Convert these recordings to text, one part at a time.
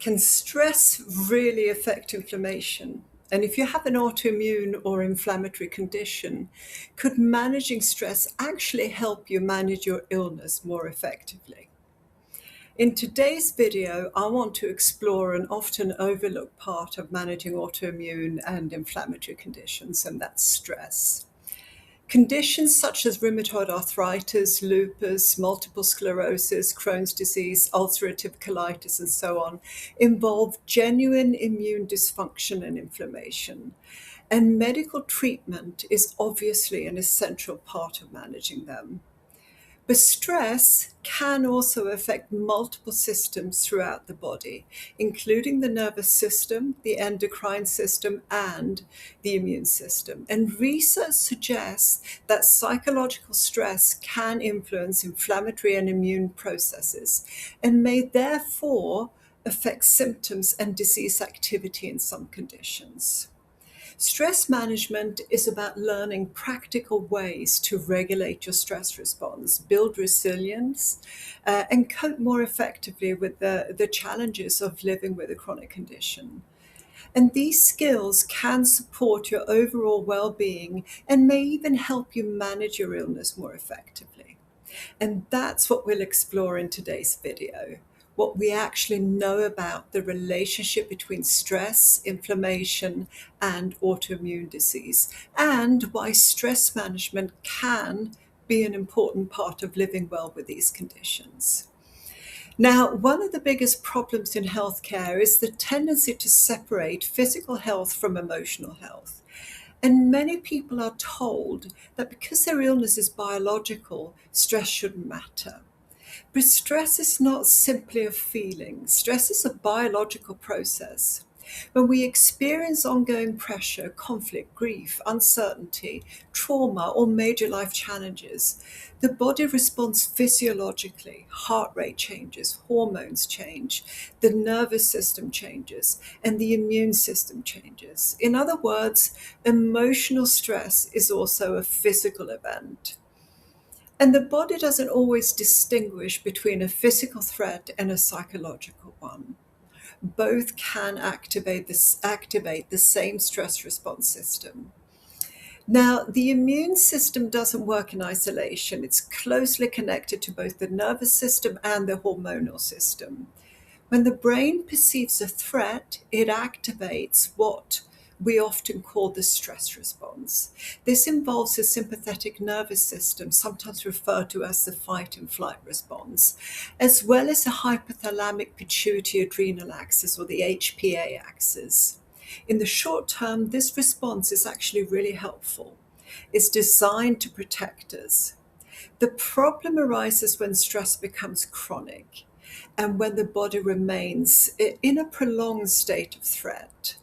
Can stress really affect inflammation? And if you have an autoimmune or inflammatory condition, could managing stress actually help you manage your illness more effectively? In today's video, I want to explore an often overlooked part of managing autoimmune and inflammatory conditions, and that's stress. Conditions such as rheumatoid arthritis, lupus, multiple sclerosis, Crohn's disease, ulcerative colitis, and so on involve genuine immune dysfunction and inflammation. And medical treatment is obviously an essential part of managing them. But stress can also affect multiple systems throughout the body, including the nervous system, the endocrine system, and the immune system. And research suggests that psychological stress can influence inflammatory and immune processes and may therefore affect symptoms and disease activity in some conditions. Stress management is about learning practical ways to regulate your stress response, build resilience, and cope more effectively with the challenges of living with a chronic condition. And these skills can support your overall well-being and may even help you manage your illness more effectively. And that's what we'll explore in today's video. What we actually know about the relationship between stress, inflammation, and autoimmune disease, and why stress management can be an important part of living well with these conditions. Now, one of the biggest problems in healthcare is the tendency to separate physical health from emotional health. And many people are told that because their illness is biological, stress shouldn't matter. But stress is not simply a feeling. Stress is a biological process. When we experience ongoing pressure, conflict, grief, uncertainty, trauma, or major life challenges, the body responds physiologically. Heart rate changes, hormones change, the nervous system changes, and the immune system changes. In other words, emotional stress is also a physical event. And the body doesn't always distinguish between a physical threat and a psychological one. Both can activate the same stress response system. Now, the immune system doesn't work in isolation. It's closely connected to both the nervous system and the hormonal system. When the brain perceives a threat, it activates what we often call the stress response. This involves the sympathetic nervous system, sometimes referred to as the fight and flight response, as well as the hypothalamic pituitary adrenal axis, or the HPA axis. In the short term, this response is actually really helpful. It's designed to protect us. The problem arises when stress becomes chronic and when the body remains in a prolonged state of threat.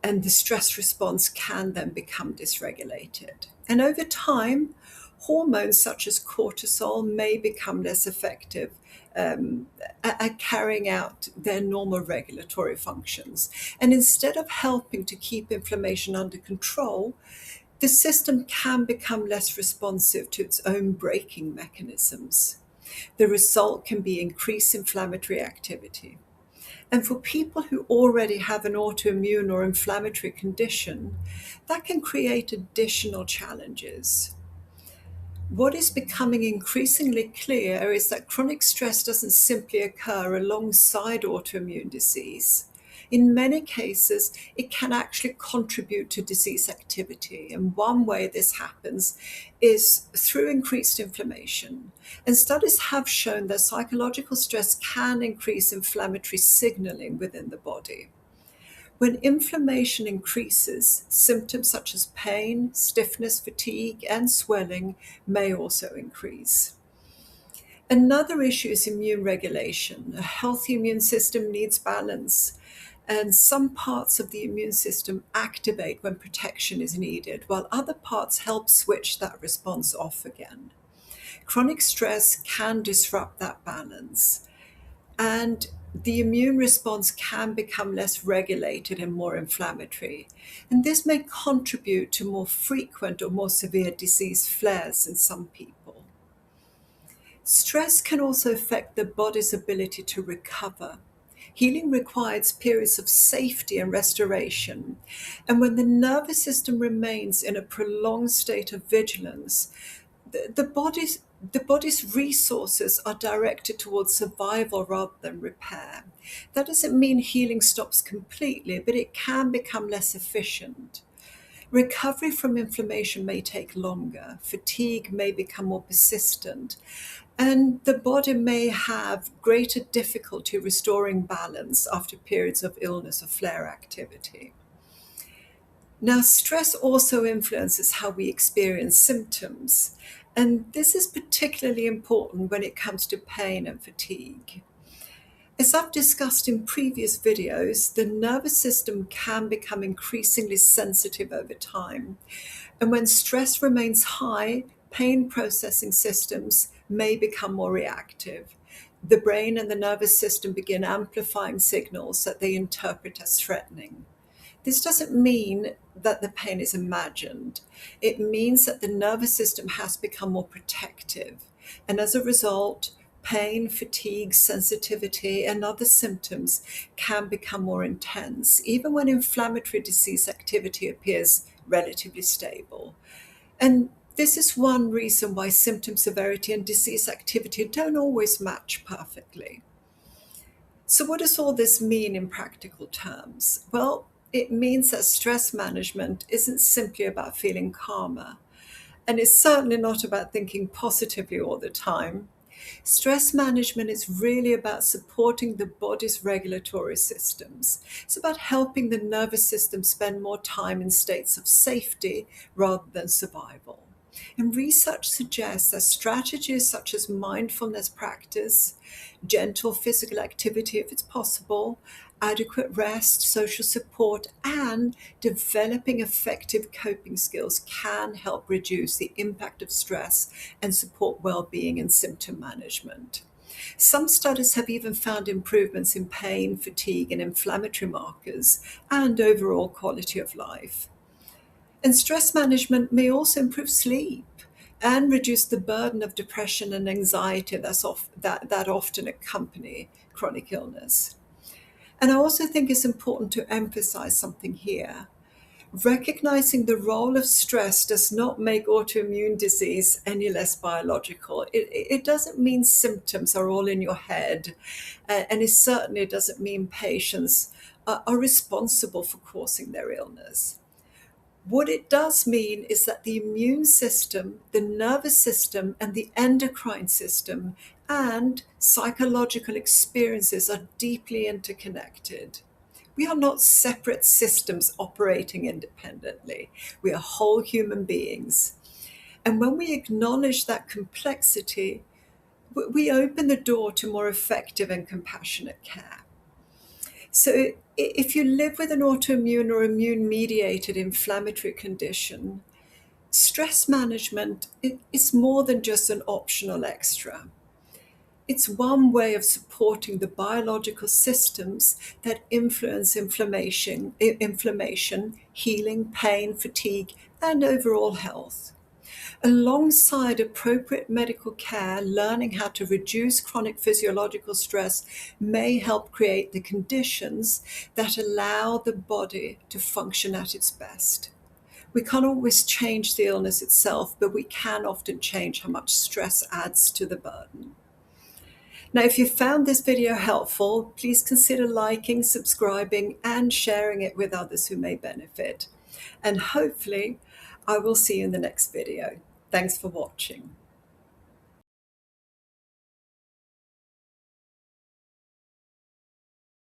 And the stress response can then become dysregulated. And over time, hormones such as cortisol may become less effective at carrying out their normal regulatory functions. And instead of helping to keep inflammation under control, the system can become less responsive to its own braking mechanisms. The result can be increased inflammatory activity. And for people who already have an autoimmune or inflammatory condition, that can create additional challenges. What is becoming increasingly clear is that chronic stress doesn't simply occur alongside autoimmune disease. In many cases, it can actually contribute to disease activity. And one way this happens is through increased inflammation. And studies have shown that psychological stress can increase inflammatory signaling within the body. When inflammation increases, symptoms such as pain, stiffness, fatigue, and swelling may also increase. Another issue is immune regulation. A healthy immune system needs balance. And some parts of the immune system activate when protection is needed, while other parts help switch that response off again. Chronic stress can disrupt that balance, and the immune response can become less regulated and more inflammatory. And this may contribute to more frequent or more severe disease flares in some people. Stress can also affect the body's ability to recover. Healing requires periods of safety and restoration. And when the nervous system remains in a prolonged state of vigilance, the body's resources are directed towards survival rather than repair. That doesn't mean healing stops completely, but it can become less efficient. Recovery from inflammation may take longer, fatigue may become more persistent, and the body may have greater difficulty restoring balance after periods of illness or flare activity. Now, stress also influences how we experience symptoms, and this is particularly important when it comes to pain and fatigue. As I've discussed in previous videos, the nervous system can become increasingly sensitive over time. And when stress remains high, pain processing systems may become more reactive. The brain and the nervous system begin amplifying signals that they interpret as threatening. This doesn't mean that the pain is imagined. It means that the nervous system has become more protective. And as a result, pain, fatigue, sensitivity, and other symptoms can become more intense, even when inflammatory disease activity appears relatively stable. And this is one reason why symptom severity and disease activity don't always match perfectly. So, what does all this mean in practical terms? Well, it means that stress management isn't simply about feeling calmer, and it's certainly not about thinking positively all the time. Stress management is really about supporting the body's regulatory systems. It's about helping the nervous system spend more time in states of safety rather than survival. And research suggests that strategies such as mindfulness practice, gentle physical activity if it's possible, adequate rest, social support, and developing effective coping skills can help reduce the impact of stress and support well-being and symptom management. Some studies have even found improvements in pain, fatigue, and inflammatory markers, and overall quality of life. And stress management may also improve sleep and reduce the burden of depression and anxiety that often accompany chronic illness. And I also think it's important to emphasize something here. Recognizing the role of stress does not make autoimmune disease any less biological. It doesn't mean symptoms are all in your head, and it certainly doesn't mean patients are responsible for causing their illness. What it does mean is that the immune system, the nervous system, and the endocrine system and psychological experiences are deeply interconnected. We are not separate systems operating independently. We are whole human beings. And when we acknowledge that complexity, we open the door to more effective and compassionate care. So if you live with an autoimmune or immune-mediated inflammatory condition, stress management is more than just an optional extra. It's one way of supporting the biological systems that influence inflammation, healing, pain, fatigue, and overall health. Alongside appropriate medical care, learning how to reduce chronic physiological stress may help create the conditions that allow the body to function at its best. We can't always change the illness itself, but we can often change how much stress adds to the burden. Now, if you found this video helpful, please consider liking, subscribing, and sharing it with others who may benefit. And hopefully, I will see you in the next video. Thanks for watching.